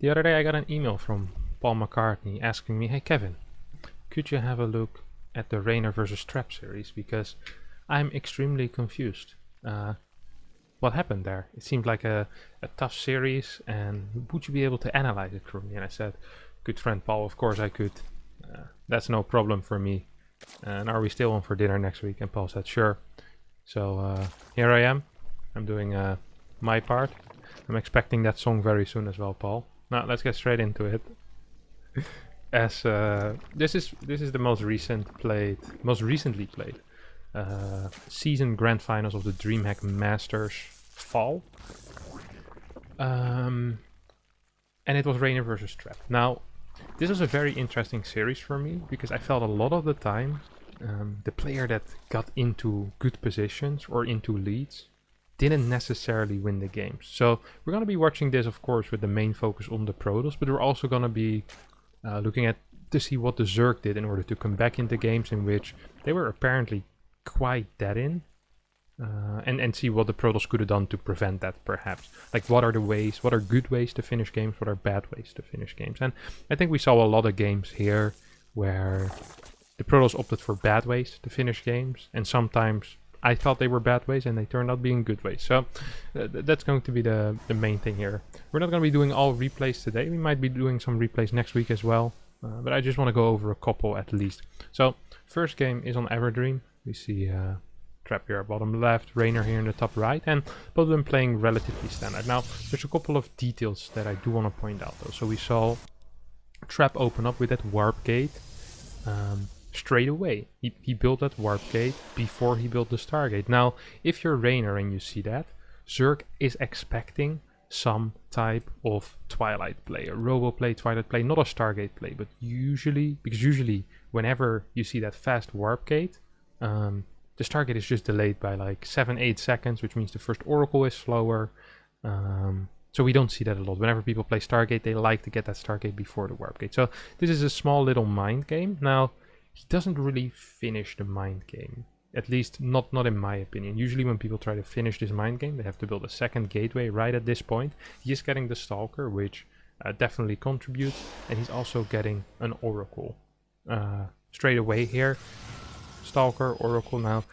The other day I got an email from Paul McCartney asking me, "Hey Kevin, could you have a look at the Reynor versus Trap series, because I'm extremely confused. What happened there? It seemed like a tough series, and would you be able to analyze it for me?" And I said, "Good friend Paul, of course I could. That's no problem for me. And are we still on for dinner next week?" And Paul said, "Sure." So here I am. I'm doing my part. I'm expecting that song very soon as well, Paul. Now let's get straight into it. As this is the most recently played season grand finals of the DreamHack Masters fall, and it was Reynor versus Trap. Now, this was a very interesting series for me because I felt a lot of the time the player that got into good positions or into leads didn't necessarily win the games. So we're going to be watching this, of course, with the main focus on the Protoss, but we're also going to be looking at to see what the Zerg did in order to come back into games in which they were apparently quite dead in, and see what the Protoss could have done to prevent that, perhaps. Like, what are good ways to finish games, what are bad ways to finish games. And I think we saw a lot of games here where the Protoss opted for bad ways to finish games, and sometimes I thought they were bad ways and they turned out being good ways. So that's going to be the main thing here. We're not going to be doing all replays today. We might be doing some replays next week as well, but I just want to go over a couple at least. So first game is on Everdream. We see Trap here bottom left, Reynor here in the top right, and both of them playing relatively standard. Now, there's a couple of details that I do want to point out though. So we saw Trap open up with that warp gate straight away. He built that warp gate before he built the Stargate. Now, if you're Reynor and you see that, Zerg is expecting some type of Twilight play, a Robo play, Twilight play, not a Stargate play, but usually whenever you see that fast warp gate, the Stargate is just delayed by like 7-8 seconds, which means the first Oracle is slower. So we don't see that a lot. Whenever people play Stargate, they like to get that Stargate before the warp gate. So this is a small little mind game. Now, he doesn't really finish the mind game. At least not in my opinion. Usually when people try to finish this mind game, they have to build a second gateway right at this point. He is getting the Stalker, which definitely contributes. And he's also getting an Oracle. Straight away here. Stalker, Oracle. Now,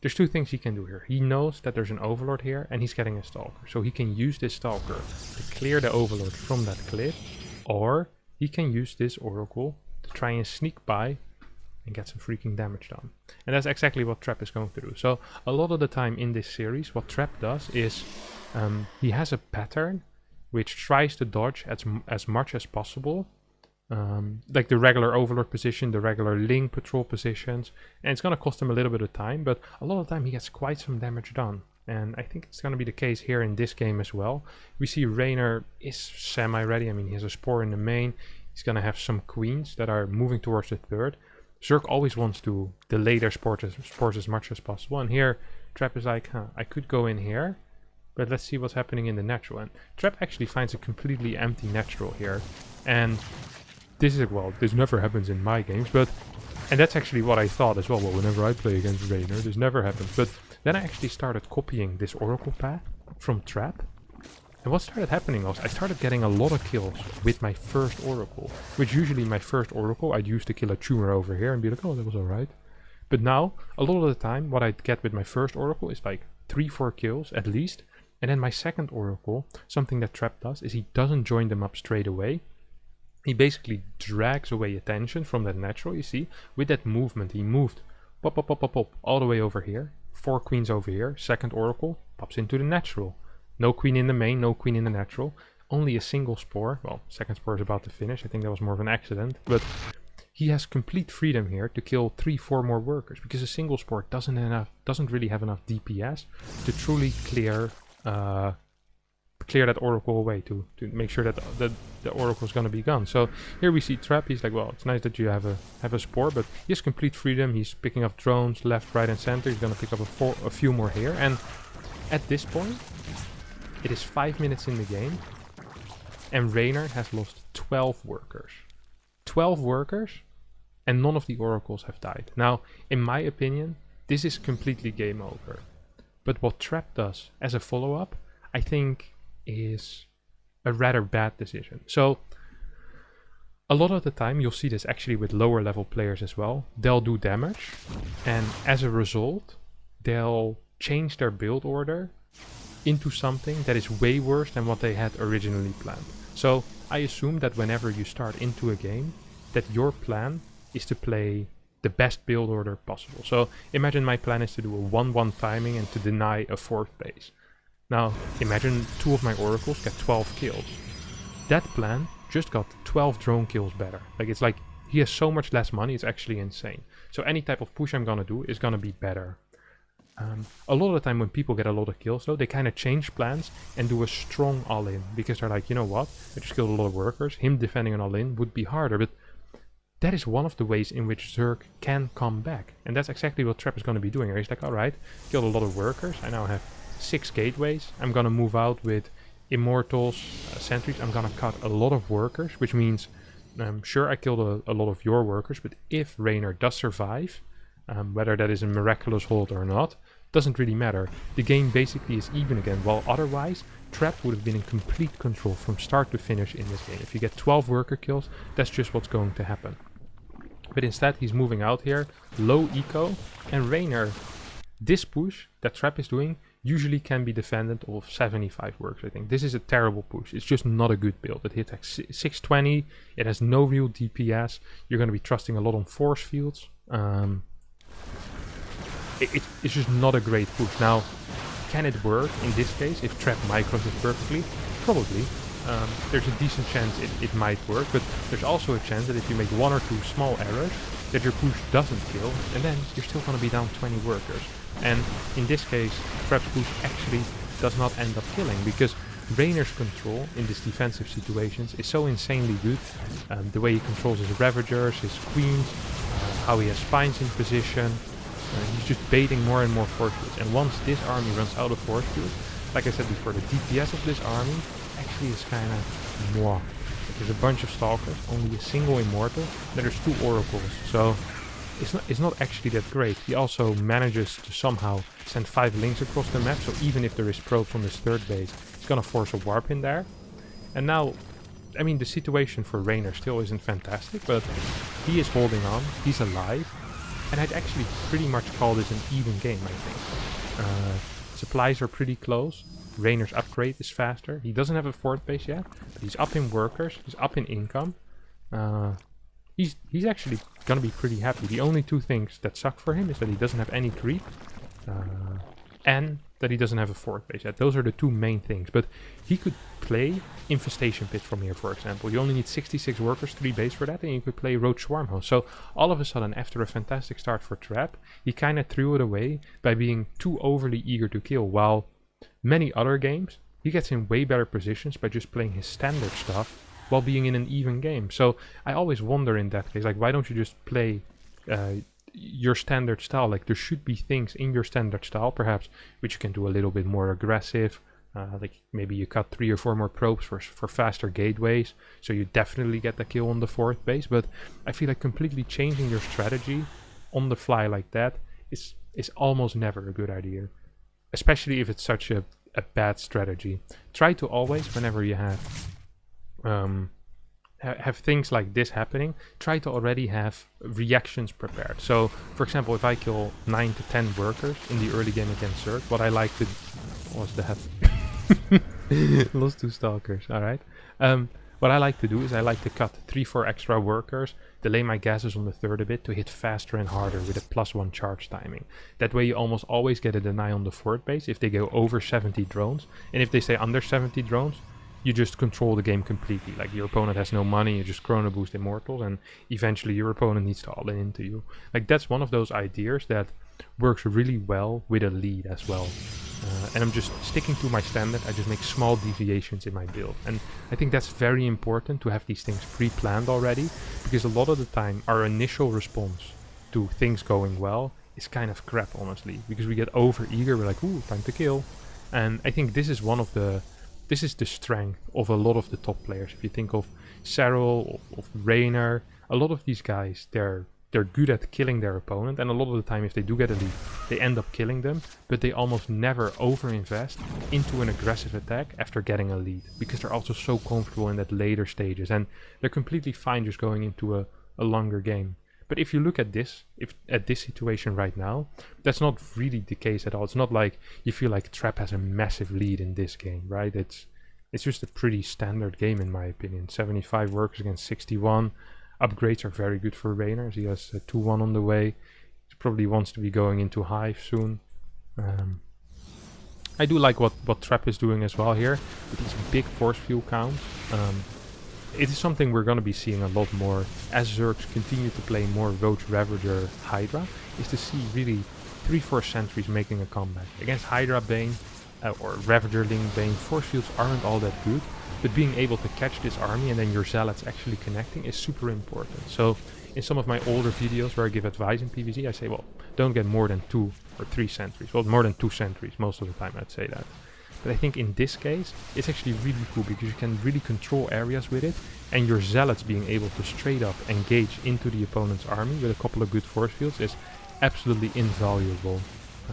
there's two things he can do here. He knows that there's an Overlord here, and he's getting a Stalker. So he can use this Stalker to clear the Overlord from that cliff, or he can use this Oracle to try and sneak by and get some freaking damage done. And that's exactly what Trap is going to do. So a lot of the time in this series, what Trap does is he has a pattern which tries to dodge as much as possible. Like the regular Overlord position, the regular Ling patrol positions, and it's going to cost him a little bit of time, but a lot of the time he gets quite some damage done. And I think it's going to be the case here in this game as well. We see Reynor is semi-ready. I mean, he has a Spore in the main. He's going to have some Queens that are moving towards the third. Zerg always wants to delay their spores as much as possible. And here, Trap is like, I could go in here, but let's see what's happening in the natural. And Trap actually finds a completely empty natural here. And this is, well, this never happens in my games, and that's actually what I thought as well. Well, whenever I play against Reynor, this never happens. But then I actually started copying this Oracle path from Trap. And what started happening was I started getting a lot of kills with my first Oracle, which usually my first Oracle I'd use to kill a tumor over here and be like, oh, that was alright. But now, a lot of the time, what I'd get with my first Oracle is like 3-4 kills at least. And then my second Oracle, something that Trap does, is he doesn't join them up straight away. He basically drags away attention from that natural, you see. With that movement, he moved pop, pop, pop, pop, pop, all the way over here. 4 queens over here. Second Oracle pops into the natural. No queen in the main, no queen in the natural. Only a single Spore. Well, second Spore is about to finish. I think that was more of an accident. But he has complete freedom here to kill 3-4 more workers. Because a single Spore doesn't really have enough DPS to truly clear that Oracle away, to make sure that the Oracle is going to be gone. So here we see Trap. He's like, well, it's nice that you have a Spore, but he has complete freedom. He's picking up drones left, right, and center. He's going to pick up a few more here. And at this point, it is 5 minutes in the game, and Reynor has lost 12 workers. 12 workers, and none of the Oracles have died. Now, in my opinion, this is completely game over. But what Trap does as a follow-up, I think, is a rather bad decision. So a lot of the time you'll see this actually with lower level players as well. They'll do damage, and as a result they'll change their build order into something that is way worse than what they had originally planned. So I assume that whenever you start into a game, that your plan is to play the best build order possible. So imagine my plan is to do a 1-1 timing and to deny a 4th base. Now imagine 2 of my oracles get 12 kills. That plan just got 12 drone kills better. Like, it's like he has so much less money, it's actually insane. So any type of push I'm gonna do is gonna be better. A lot of the time when people get a lot of kills though, they kind of change plans and do a strong all-in, because they're like, you know what, I just killed a lot of workers, him defending an all-in would be harder, but that is one of the ways in which Zerg can come back. And that's exactly what Trap is going to be doing here. He's like, alright, killed a lot of workers, I now have 6 gateways, I'm going to move out with immortals, sentries, I'm going to cut a lot of workers, which means, sure, I killed a lot of your workers, but if Reynor does survive, whether that is a miraculous hold or not, doesn't really matter. The game basically is even again, while otherwise Trap would have been in complete control from start to finish in this game. If you get 12 worker kills, that's just what's going to happen. But instead he's moving out here, low eco, and Reynor, this push that Trap is doing usually can be defended of 75 works, I think. This is a terrible push, it's just not a good build. It hits like 620, it has no real DPS, you're going to be trusting a lot on force fields. It's just not a great push. Now, can it work in this case if Trap micros it perfectly? Probably. There's a decent chance it might work, but there's also a chance that if you make 1 or 2 small errors, that your push doesn't kill, and then you're still going to be down 20 workers. And in this case, Trap's push actually does not end up killing, because Reynor's control in these defensive situations is so insanely good. The way he controls his Ravagers, his Queens, how he has Spines in position. He's just baiting more and more force fields, and once this army runs out of force fields, like I said before, the DPS of this army actually is kind of moi. There's a bunch of stalkers, only a single immortal, then there's 2 oracles, so it's not actually that great. He also manages to somehow send 5 links across the map, so even if there is probes on this 3rd base, he's gonna force a warp in there. And now, I mean, the situation for Reynor still isn't fantastic, but he is holding on, he's alive. And I'd actually pretty much call this an even game, I think. Supplies are pretty close. Reynor's upgrade is faster. He doesn't have a 4th base yet, but he's up in workers, he's up in income. He's actually gonna be pretty happy. The only 2 things that suck for him is that he doesn't have any creep, and that he doesn't have a 4th base yet. Those are the 2 main things, but he could play Infestation Pit from here, for example. You only need 66 workers, 3 base for that, and you could play Roach Swarmhost. So all of a sudden, after a fantastic start for Trap, he kind of threw it away by being too overly eager to kill, while many other games, he gets in way better positions by just playing his standard stuff while being in an even game. So I always wonder in that case, like, why don't you just play your standard style? Like, there should be things in your standard style perhaps which you can do a little bit more aggressive, like maybe you cut 3 or 4 more probes for faster gateways, so you definitely get the kill on the 4th base. But I feel like completely changing your strategy on the fly like that is almost never a good idea, especially if it's such a bad strategy. Try to always, whenever you have things like this happening, try to already have reactions prepared. So, for example, if I kill 9 to 10 workers in the early game against Zerg, what I like to... What's that? Lost 2 stalkers, alright. What I like to do is I like to cut 3-4 extra workers, delay my gases on the 3rd a bit to hit faster and harder with a +1 charge timing. That way you almost always get a deny on the 4th base if they go over 70 drones, and if they stay under 70 drones, you just control the game completely. Like, your opponent has no money, you just chrono boost immortals, and eventually your opponent needs to all in into you. Like, that's one of those ideas that works really well with a lead as well. And I'm just sticking to my standard. I just make small deviations in my build, and I think that's very important to have these things pre-planned already, because a lot of the time our initial response to things going well is kind of crap, honestly, because we get over eager. We're like, ooh, time to kill. And I think this is this is the strength of a lot of the top players. If you think of Serral, of Reynor, a lot of these guys, they're they're good at killing their opponent, and a lot of the time if they do get a lead, they end up killing them, but they almost never over-invest into an aggressive attack after getting a lead, because they're also so comfortable in that later stages, and they're completely fine just going into a longer game. But if you look at this, at this situation right now, that's not really the case at all. It's not like you feel like Trap has a massive lead in this game, right? It's just a pretty standard game in my opinion. 75 workers against 61. Upgrades are very good for Reynor. He has a 2-1 on the way. He probably wants to be going into Hive soon. I do like what Trap is doing as well here, with these big force fuel counts. It is something we're going to be seeing a lot more as Zergs continue to play more Roach, Ravager, Hydra, is to see really 3-4 sentries making a comeback. Against Hydra Bane or Ravager Ling Bane, force fields aren't all that good, but being able to catch this army and then your zealots actually connecting is super important. So in some of my older videos where I give advice in PvZ, I say, well, don't get more than 2 or 3 sentries. Well, more than 2 sentries most of the time I'd say that. But I think in this case, it's actually really cool because you can really control areas with it, and your zealots being able to straight up engage into the opponent's army with a couple of good force fields is absolutely invaluable.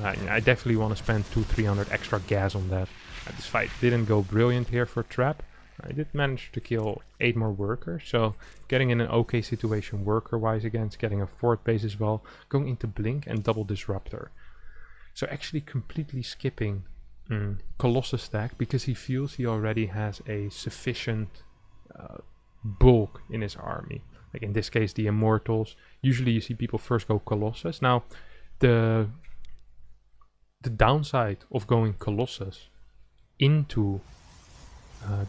I definitely want to spend 200-300 extra gas on that. This fight didn't go brilliant here for Trap. I did manage to kill 8 more workers, so getting in an okay situation worker-wise against, getting a fort base as well, going into Blink and double Disruptor. So actually completely skipping Colossus stack because he feels he already has a sufficient bulk in his army. Like in this case the Immortals. Usually you see people first go Colossus. Now the downside of going Colossus into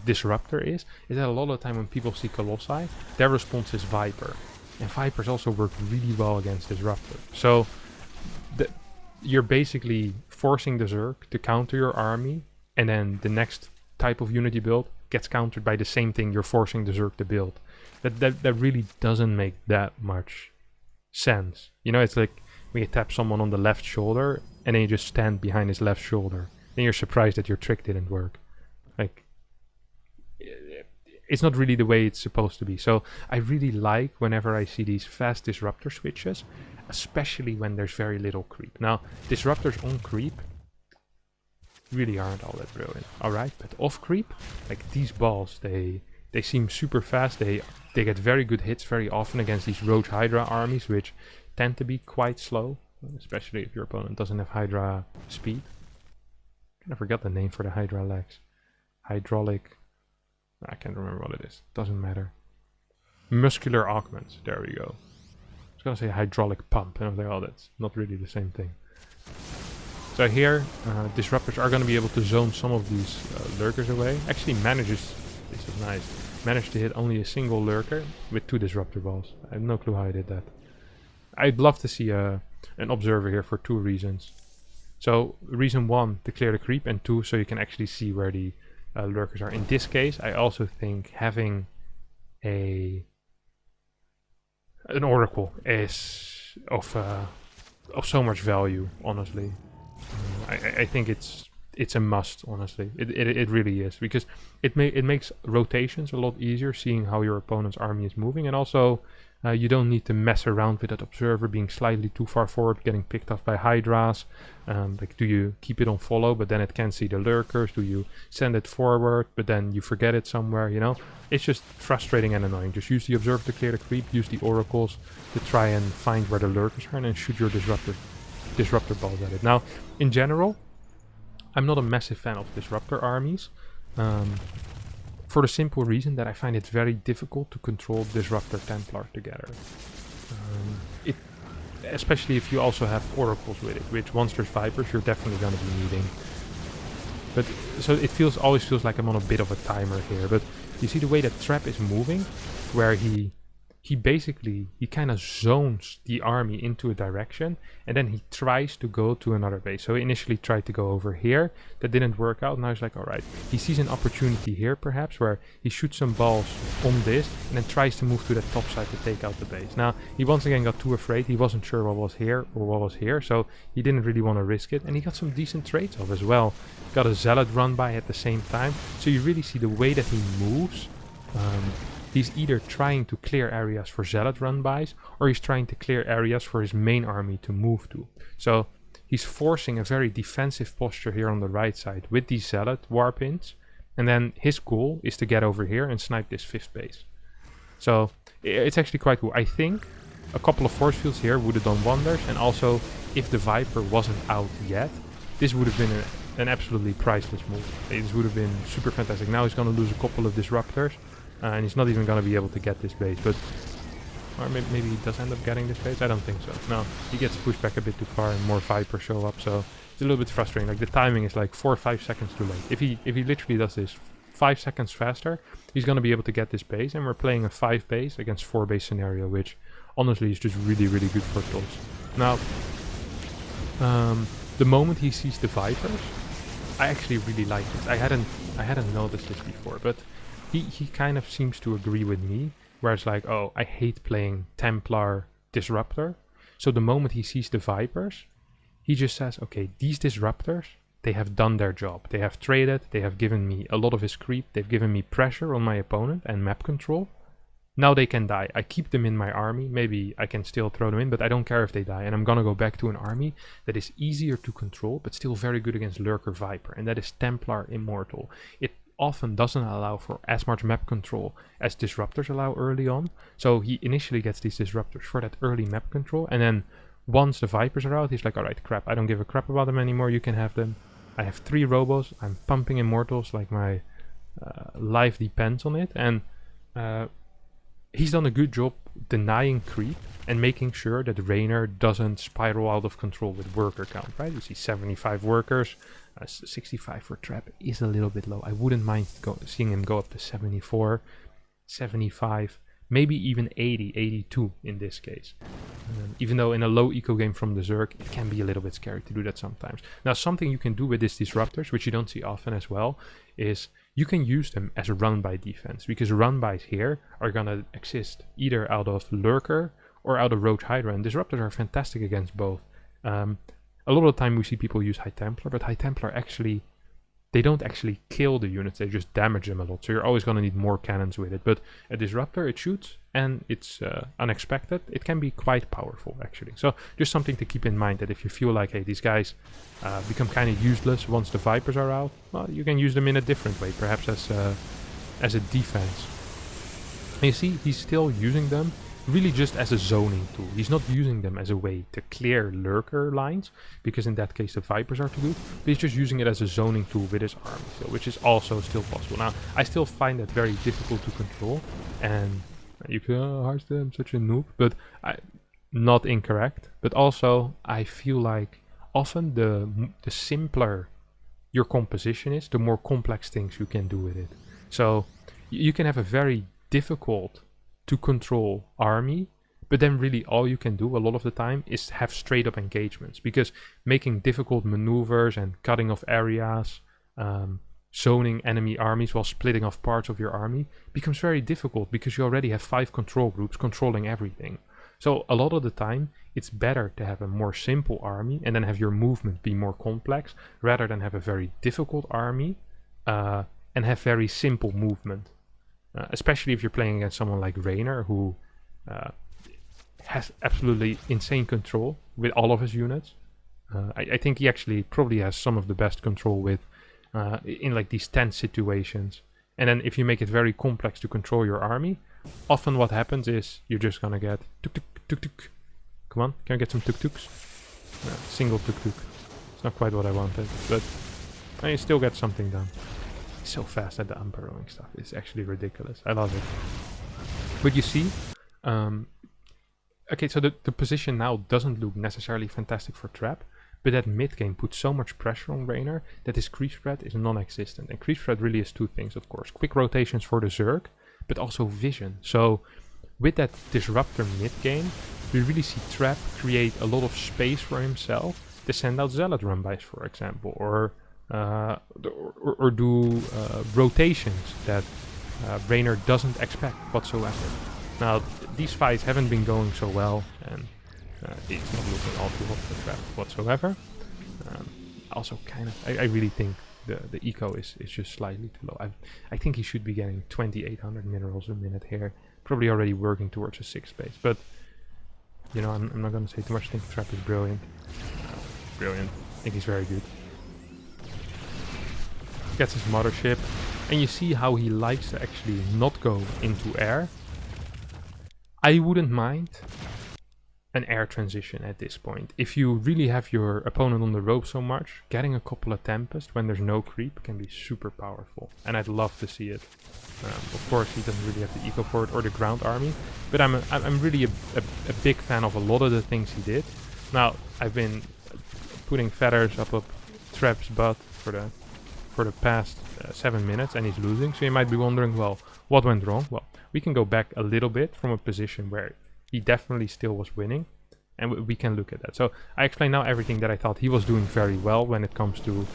Disruptor is that a lot of the time when people see Colossi, their response is Viper. And Vipers also work really well against Disruptor. So you're basically forcing the Zerg to counter your army, and then the next type of unity build gets countered by the same thing you're forcing the Zerg to build. That really doesn't make that much sense. You know, it's like when you tap someone on the left shoulder and then you just stand behind his left shoulder. Then you're surprised that your trick didn't work. Like, it's not really the way it's supposed to be. So I really like whenever I see these fast Disruptor switches, especially when there's very little creep. Now, Disruptors on creep really aren't all that brilliant, alright? But off creep, like these balls, they seem super fast. They get very good hits very often against these Roach Hydra armies, which tend to be quite slow, especially if your opponent doesn't have Hydra speed. I forgot the name for the Hydra legs. Hydraulic... I can't remember what it is. Doesn't matter. Muscular augments. There we go. I was gonna say hydraulic pump, and I was like, oh, that's not really the same thing. So here, Disruptors are gonna be able to zone some of these lurkers away. Actually manages, this is nice, managed to hit only a single lurker with 2 Disruptor balls. I have no clue how I did that. I'd love to see an observer here for 2 reasons. So reason 1, to clear the creep, and 2, so you can actually see where the lurkers are. In this case, I also think having an oracle is of so much value, honestly. I think it's a must, honestly. It really is, because it makes rotations a lot easier, seeing how your opponent's army is moving, and also you don't need to mess around with that observer being slightly too far forward, getting picked off by Hydras. Like, do you keep it on follow, but then it can't see the lurkers? Do you send it forward, but then you forget it somewhere, you know? It's just frustrating and annoying. Just use the observer to clear the creep, use the oracles to try and find where the lurkers are, and then shoot your disruptor balls at it. Now, in general, I'm not a massive fan of disruptor armies. For the simple reason that I find it very difficult to control Disruptor Templar together. Especially if you also have oracles with it, which once there's Vipers you're definitely going to be needing. But so it always feels like I'm on a bit of a timer here. But you see the way that Trap is moving, where he kind of zones the army into a direction, and then he tries to go to another base. So he initially tried to go over here, that didn't work out. Now he's like, alright, he sees an opportunity here perhaps, where he shoots some balls on this and then tries to move to the top side to take out the base. Now he once again got too afraid. He wasn't sure what was here or what was here, so he didn't really want to risk it, and he got some decent trades off as well. Got a zealot run by at the same time, so you really see the way that he moves he's either trying to clear areas for Zealot run-bys, or he's trying to clear areas for his main army to move to. So he's forcing a very defensive posture here on the right side with these Zealot warpins, and then his goal is to get over here and snipe this 5th base. So it's actually quite cool. I think a couple of force fields here would have done wonders, and also if the Viper wasn't out yet, this would have been an absolutely priceless move. This would have been super fantastic. Now he's going to lose a couple of disruptors, and he's not even going to be able to get this base. But or maybe he does end up getting this base. I don't think so. No, he gets pushed back a bit too far, and more Vipers show up. So it's a little bit frustrating. Like the timing is like 4 or 5 seconds too late. If he literally does this 5 seconds faster, he's going to be able to get this base. And we're playing a 5 base against 4 base scenario, which honestly is just really, really good for trolls. Now, the moment he sees the Vipers, I actually really like this. I hadn't noticed this before, but he kind of seems to agree with me, where it's like, oh, I hate playing Templar Disruptor. So the moment he sees the Vipers, he just says, okay, these Disruptors, they have done their job. They have traded, they have given me a lot of his creep, they've given me pressure on my opponent and map control. Now they can die. I keep them in my army. Maybe I can still throw them in, but I don't care if they die. And I'm gonna go back to an army that is easier to control, but still very good against Lurker Viper. And that is Templar Immortal. It often doesn't allow for as much map control as Disruptors allow early on. So he initially gets these Disruptors for that early map control. And then once the Vipers are out, he's like, alright, crap, I don't give a crap about them anymore. You can have them. I have 3 Robos. I'm pumping Immortals like my life depends on it. And he's done a good job denying creep and making sure that Reynor doesn't spiral out of control with worker count, right? You see 75 workers, 65 for trap is a little bit low. I wouldn't mind seeing him go up to 74, 75, maybe even 80, 82 in this case. Even though in a low eco game from the Zerg, it can be a little bit scary to do that sometimes. Now, something you can do with these Disruptors, which you don't see often as well, is you can use them as a run-by defense, because run-bys here are gonna exist either out of Lurker or out of Roach Hydra, and Disruptors are fantastic against both. A lot of the time we see people use High Templar, but High Templar actually, they don't actually kill the units, they just damage them a lot, so you're always gonna need more cannons with it. But a Disruptor, it shoots, and it's unexpected. It can be quite powerful, actually. So just something to keep in mind, that if you feel like, hey, these guys become kind of useless once the Vipers are out, well, you can use them in a different way, perhaps as a defense. And you see, he's still using them really just as a zoning tool. He's not using them as a way to clear Lurker lines, because in that case the Vipers are too good, but he's just using it as a zoning tool with his army still, which is also still possible. Now, I still find that very difficult to control, and you can, Harstem, such a noob, but not incorrect. But also, I feel like often the simpler your composition is, the more complex things you can do with it. So you can have a very difficult to control army, but then really all you can do a lot of the time is have straight up engagements, because making difficult maneuvers and cutting off areas, zoning enemy armies while splitting off parts of your army becomes very difficult, because you already have 5 control groups controlling everything. So a lot of the time it's better to have a more simple army and then have your movement be more complex, rather than have a very difficult army and have very simple movement. Especially if you're playing against someone like Reynor, who has absolutely insane control with all of his units. I think he actually probably has some of the best control with in like these tense situations. And then if you make it very complex to control your army, often what happens is you're just gonna get tuk tuk tuk tuk. Come on, can I get some tuk tuks? No, single tuk tuk. It's not quite what I wanted, but I still get something done. So fast at the unburrowing stuff. It's actually ridiculous. I love it. But you see, okay, so the position now doesn't look necessarily fantastic for trap, but that mid game puts so much pressure on Reynor that his creep spread is non-existent. And creep spread really is 2 things, of course. Quick rotations for the Zerg, but also vision. So with that Disruptor mid game, we really see Trap create a lot of space for himself to send out Zealot run-bys, for example, or do rotations that Reynor doesn't expect whatsoever. Now, these fights haven't been going so well, and it's not looking all too hot for Trap whatsoever. Also, kind of, I really think the eco is just slightly too low. I think he should be getting 2800 minerals a minute here. Probably already working towards a 6 base, but you know, I'm not gonna say too much. I think Trap is brilliant. Brilliant. I think he's very good. Gets his mothership, and you see how he likes to actually not go into air. I wouldn't mind an air transition at this point. If you really have your opponent on the rope so much, getting a couple of Tempest when there's no creep can be super powerful, and I'd love to see it. Of course, he doesn't really have the eco for it or the ground army, but I'm really a big fan of a lot of the things he did. Now, I've been putting feathers up Trap's butt for the past 7 minutes, and he's losing, so you might be wondering, well, what went wrong? Well, we can go back a little bit from a position where he definitely still was winning, and we can look at that. So I explained now everything that I thought he was doing very well when it comes to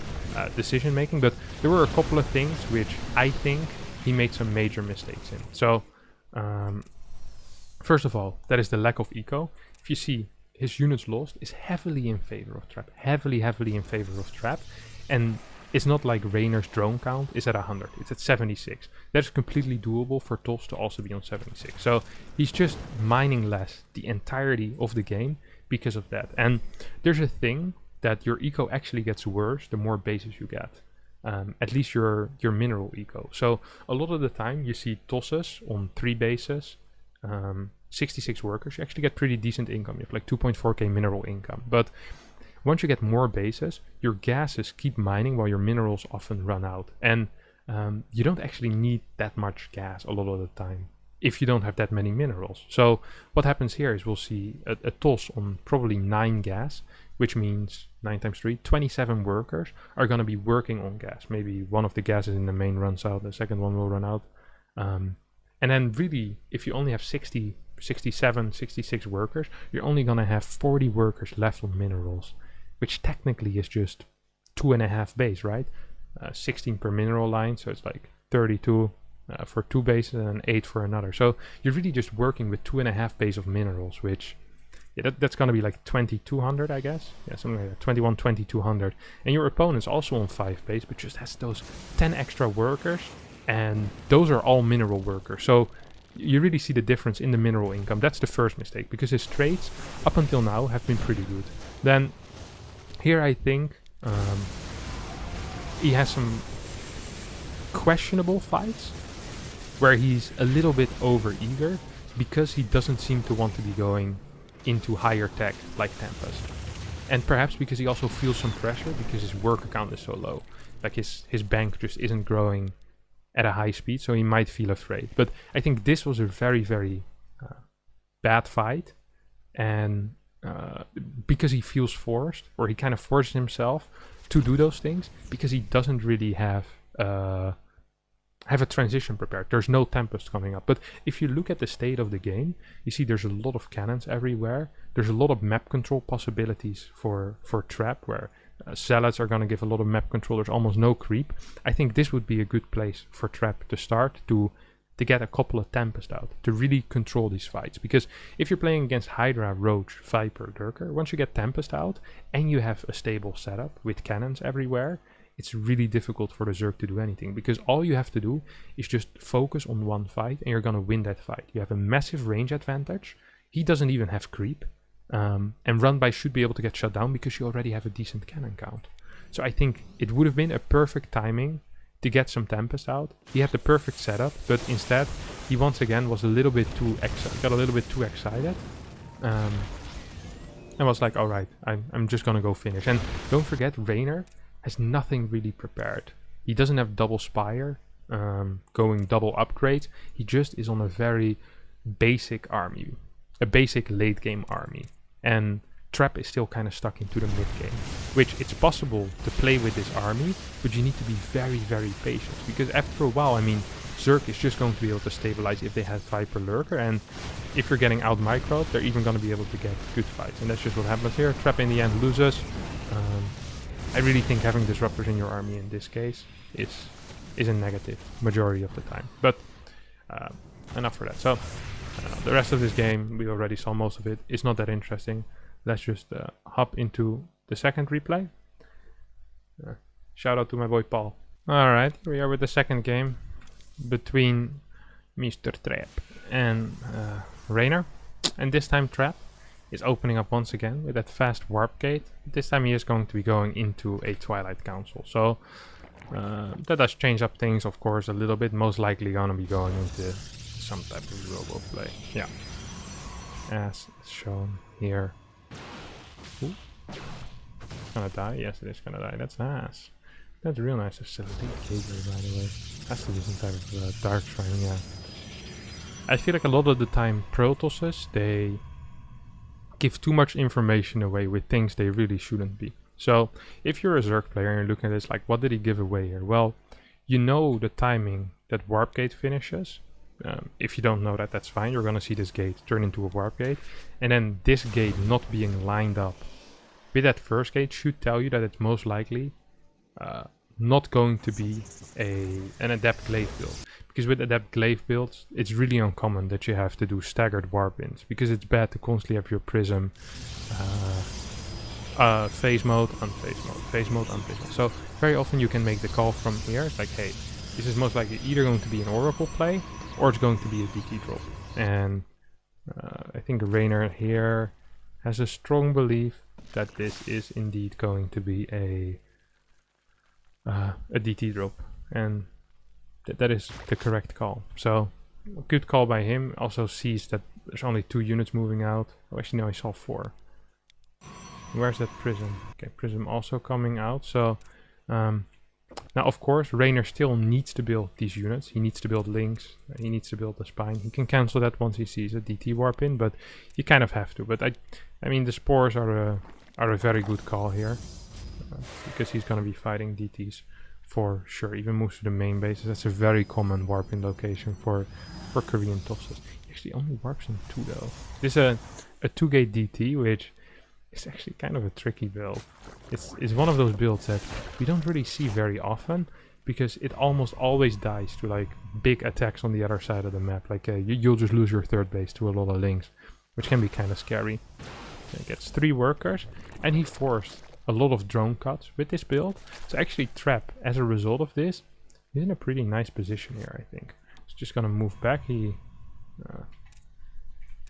decision making, but there were a couple of things which I think he made some major mistakes in. So first of all, that is the lack of eco. If you see, his units lost is heavily in favor of Trap, heavily in favor of Trap, and it's not like Reynor's drone count is at 100, it's at 76. That's completely doable for Toss to also be on 76. So he's just mining less the entirety of the game because of that. And there's a thing that your eco actually gets worse the more bases you get. At least your mineral eco. So a lot of the time you see Tosses on 3 bases, 66 workers, you actually get pretty decent income. You have like 2.4k mineral income. But once you get more bases, your gases keep mining while your minerals often run out. And you don't actually need that much gas a lot of the time if you don't have that many minerals. So what happens here is we'll see a toss on probably 9 gas, which means 9 times 3, 27 workers are going to be working on gas. Maybe one of the gases in the main runs out, the second one will run out. And then really, if you only have 60, 67, 66 workers, you're only going to have 40 workers left on minerals, which technically is just 2.5 base, right? 16 per mineral line, so it's like 32 for 2 bases and 8 for another. So you're really just working with 2.5 base of minerals, which that's going to be like 2200, I guess. Yeah, something like that, 21, 2200. And your opponent's also on 5 base, but just has those 10 extra workers, and those are all mineral workers. So you really see the difference in the mineral income. That's the first mistake, because his trades up until now have been pretty good. Then here I think he has some questionable fights where he's a little bit over eager because he doesn't seem to want to be going into higher tech like Tempest. And perhaps because he also feels some pressure because his worker count is so low. Like his bank just isn't growing at a high speed, so he might feel afraid. But I think this was a very, very bad fight, and because he feels forced, or he kind of forces himself to do those things, because he doesn't really have a transition prepared. There's no Tempest coming up. But if you look at the state of the game, you see there's a lot of cannons everywhere. There's a lot of map control possibilities for Trap, where Zealots are going to give a lot of map control. There's almost no creep. I think this would be a good place for Trap to start, to get a couple of Tempest out, to really control these fights. Because if you're playing against Hydra, Roach, Viper, Lurker, once you get Tempest out and you have a stable setup with cannons everywhere, it's really difficult for the Zerg to do anything, because all you have to do is just focus on one fight and you're going to win that fight. You have a massive range advantage. He doesn't even have creep. And Runby should be able to get shut down because you already have a decent cannon count. So I think it would have been a perfect timing to get some Tempest out. He had the perfect setup, but instead he once again was a little bit too excited. And was like, all right, I'm just gonna go finish. And don't forget, Reynor has nothing really prepared. He doesn't have double Spire, going double upgrades. He just is on a very basic army, a basic late game army. And Trap is still kind of stuck into the mid game, which it's possible to play with this army, but you need to be very, very patient, because after a while, I mean, Zerg is just going to be able to stabilize if they have Viper Lurker, and if you're getting out microed, they're even going to be able to get good fights, and that's just what happens here. Trap in the end loses. I really think having disruptors in your army in this case is a negative majority of the time, but enough for that. So the rest of this game, we already saw most of it. It's not that interesting. Let's just hop into the second replay. Shout out to my boy Paul. Alright, here we are with the second game between Mr. Trap and Reynor. And this time Trap is opening up once again with that fast warp gate. This time he is going to be going into a Twilight Council. So that does change up things, of course, a little bit. Most likely gonna be going into some type of robo play. Yeah. As shown here. Ooh. It's gonna die? Yes, it is gonna die. That's nice. That's real nice. There's still a big gateway, by the way. Has to be some type of dark shrine, yeah. I feel like a lot of the time Protosses, they give too much information away with things they really shouldn't be. So if you're a Zerg player and you're looking at this like, what did he give away here? Well, you know the timing that warp gate finishes. If you don't know that, that's fine. You're gonna see this gate turn into a warp gate, and then this gate not being lined up with that first gate should tell you that it's most likely not going to be an adept glaive build. Because with adept glaive builds, it's really uncommon that you have to do staggered warp ins, because it's bad to constantly have your prism phase mode, unphase mode, phase mode, unphase mode. So very often you can make the call from here. It's like, hey, this is most likely either going to be an Oracle play or it's going to be a DT drop. And I think Reynor here has a strong belief that this is indeed going to be a DT drop, and that is the correct call. So good call by him. Also sees that there's only 2 units moving out. Oh, actually no, I saw 4. Where's that prism? Okay, prism also coming out. So now of course Reynor still needs to build these units. He needs to build links, he needs to build the spine. He can cancel that once he sees a DT warp in, but you kind of have to. But I mean the spores are a very good call here, because he's gonna be fighting DTs for sure. Even moves to the main bases. That's a very common warp in location for Korean tosses. He actually only warps in 2 though. This is a 2-gate DT, which is actually kind of a tricky build. It's one of those builds that we don't really see very often, because it almost always dies to like big attacks on the other side of the map. Like you'll just lose your third base to a lot of links, which can be kind of scary. He gets 3 workers, and he forced a lot of drone cuts with this build. So actually Trap, as a result of this, is in a pretty nice position here, I think. He's just gonna move back. He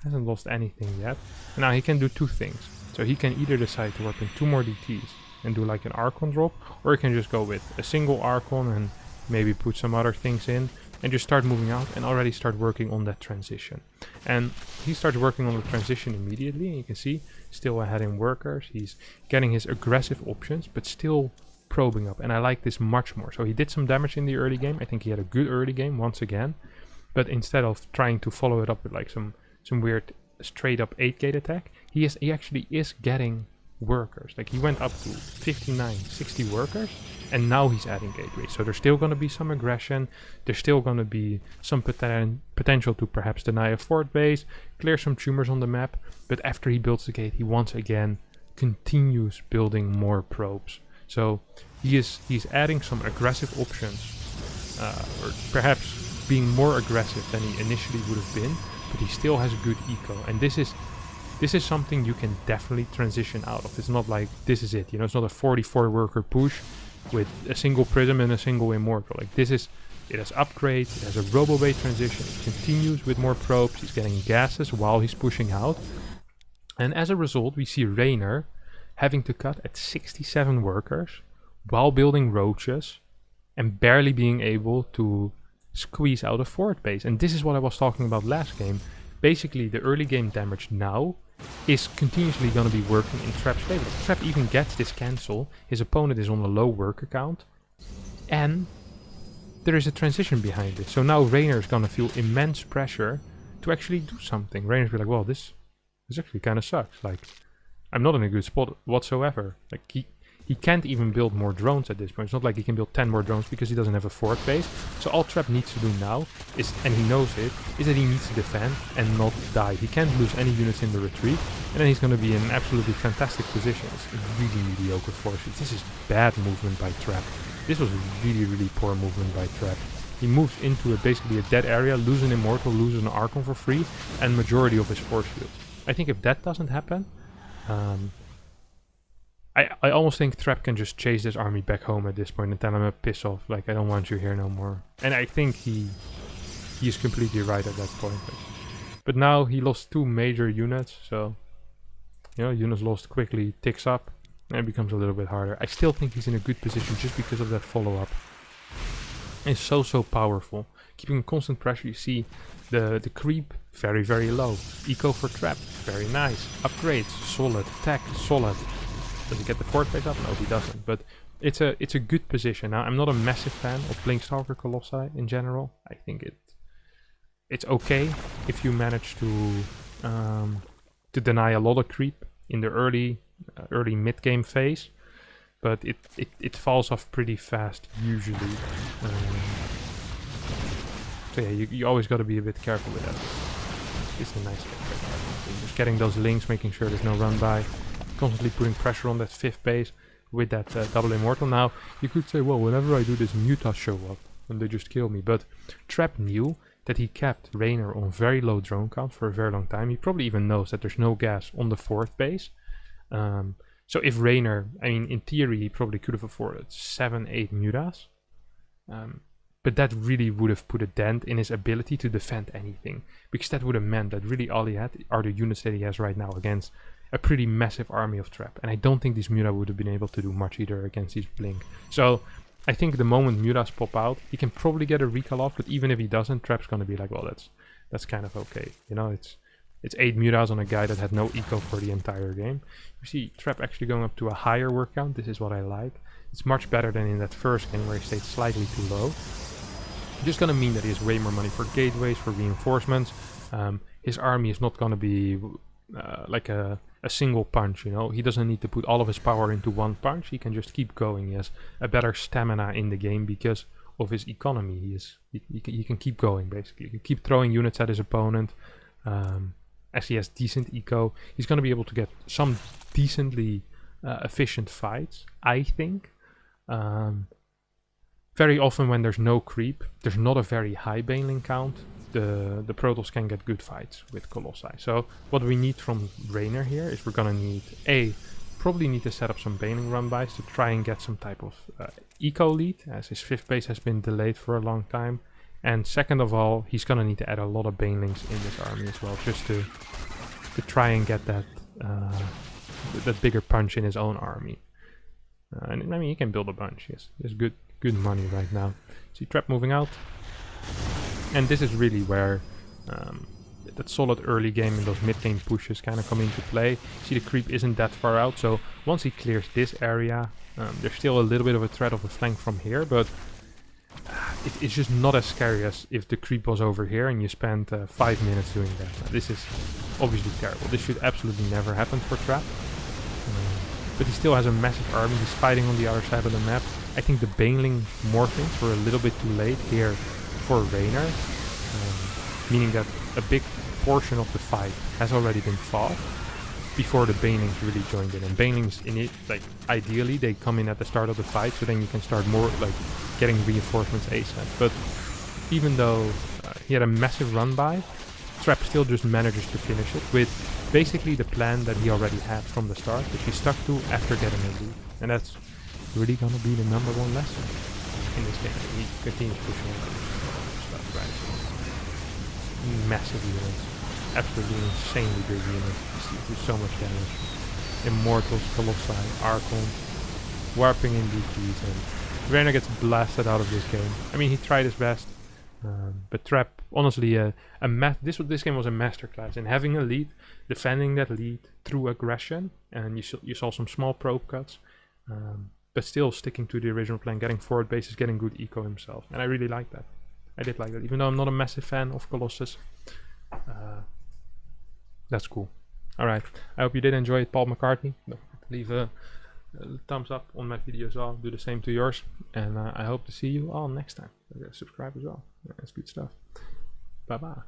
hasn't lost anything yet. And now he can do 2 things. So he can either decide to work in 2 more DTs and do like an Archon drop, or he can just go with a single Archon and maybe put some other things in and just start moving out and already start working on that transition. And he starts working on the transition immediately, and you can see still ahead in workers. He's getting his aggressive options, but still probing up, and I like this much more. So he did some damage in the early game. I think he had a good early game once again, but instead of trying to follow it up with like some weird straight up 8-gate attack, he actually is getting workers. Like he went up to 59, 60 workers, and now he's adding gateways. So there's still going to be some aggression. There's still going to be some potential to perhaps deny a fort base, clear some tumors on the map. But after he builds the gate, he once again continues building more probes. So he's adding some aggressive options, or perhaps being more aggressive than he initially would have been. But he still has good eco, and this is something you can definitely transition out of. It's not like this is it, you know. It's not a 44 worker push with a single prism and a single immortal. Like this is, it has upgrades, it has a robo base transition, it continues with more probes, he's getting gases while he's pushing out, and as a result we see Reynor having to cut at 67 workers while building roaches and barely being able to squeeze out a fort base. And this is what I was talking about last game. Basically the early game damage now is continuously going to be working in Trap's favor. If Trap even gets this cancel, his opponent is on a low worker count, and there is a transition behind it. So now Reynor is going to feel immense pressure to actually do something. Reynor's be like, well, this actually kind of sucks. Like, I'm not in a good spot whatsoever. Like he can't even build more drones at this point. It's not like he can build 10 more drones because he doesn't have a fort base. So all Trap needs to do now is, and he knows it, is that he needs to defend and not die. He can't lose any units in the retreat, and then he's going to be in an absolutely fantastic position. It's really mediocre forces. This is bad movement by Trap. This was really, really poor movement by Trap. He moves into basically a dead area, loses an Immortal, loses an Archon for free, and majority of his force fields. I think if that doesn't happen, I almost think Trap can just chase this army back home at this point and tell him to piss off. Like, I don't want you here no more. And I think he's completely right at that point. But now he lost 2 major units, so you know, units lost quickly ticks up and it becomes a little bit harder. I still think he's in a good position just because of that follow-up. It's so powerful. Keeping constant pressure, you see the creep very, very low. Eco for Trap, very nice. Upgrades, solid. Tech, solid. Does he get the fort base up? No, he doesn't. But it's a good position. Now, I'm not a massive fan of Blinkstalker Colossi in general. I think it's okay if you manage to deny a lot of creep in the early mid-game phase. But it falls off pretty fast usually. So yeah, you always got to be a bit careful with that. It's a nice character. Just getting those links, making sure there's no run by. Constantly putting pressure on that 5th base with that double immortal. Now, you could say, well, whenever I do this, mutas show up and they just kill me. But Trap knew that he kept Reynor on very low drone count for a very long time. He probably even knows that there's no gas on the 4th base. So if Reynor, I mean, in theory, he probably could have afforded 7-8 mutas. But that really would have put a dent in his ability to defend anything. Because that would have meant that really all he had are the units that he has right now against a pretty massive army of Trap. And I don't think these muta would have been able to do much either against these Blink. So I think the moment mutas pop out, he can probably get a recall off. But even if he doesn't, Trap's going to be like, well, that's kind of okay. You know, it's 8 mutas on a guy that had no eco for the entire game. You see Trap actually going up to a higher work count. This is what I like. It's much better than in that first game where he stayed slightly too low. Just gonna mean that he has way more money for gateways, for reinforcements. His army is not gonna be like a single punch, you know. He doesn't need to put all of his power into one punch. He can just keep going. He has a better stamina in the game because of his economy. He can keep going basically. He can keep throwing units at his opponent. As he has decent eco, he's gonna be able to get some decently efficient fights, I think. Very often when there's no creep, there's not a very high baneling count, the Protoss can get good fights with Colossi. So what we need from Reynor here is we're gonna need probably need to set up some baneling run-bys to try and get some type of eco lead, as his 5th base has been delayed for a long time. And second of all, he's gonna need to add a lot of banelings in this army as well, just to try and get that bigger punch in his own army. And I mean, he can build a bunch. He has good money right now. See Trap moving out, and this is really where that solid early game and those mid game pushes kind of come into play. See, the creep isn't that far out, so once he clears this area, there's still a little bit of a threat of a flank from here, but it's just not as scary as if the creep was over here and you spent 5 minutes doing that. Now, this is obviously terrible. This should absolutely never happen for Trap. But he still has a massive army. He's fighting on the other side of the map. I think the baneling morphings were a little bit too late here for Reynor, meaning that a big portion of the fight has already been fought before the banelings really joined in. And banelings in it, like ideally, they come in at the start of the fight, so then you can start more like getting reinforcements ASAP. But even though he had a massive run by, Trap still just manages to finish it with basically the plan that he already had from the start, which he stuck to after getting a lead. And that's really gonna be the #1 lesson in this game. He continues pushing stuff, right? Massive units. Absolutely insanely big units. He do so much damage. Immortals, Colossi, Archon, warping in DPs, and Reynor gets blasted out of this game. I mean, he tried his best. But Trap, honestly, this game was a masterclass in having a lead, defending that lead through aggression, and you saw some small probe cuts, but still sticking to the original plan, getting forward bases, getting good eco himself, and I really like that. I did like that, even though I'm not a massive fan of Colossus. That's cool. Alright, I hope you did enjoy it, Paul McCartney. Leave a thumbs up on my video as well, do the same to yours, and I hope to see you all next time. Subscribe as well. That's good stuff. Bye bye.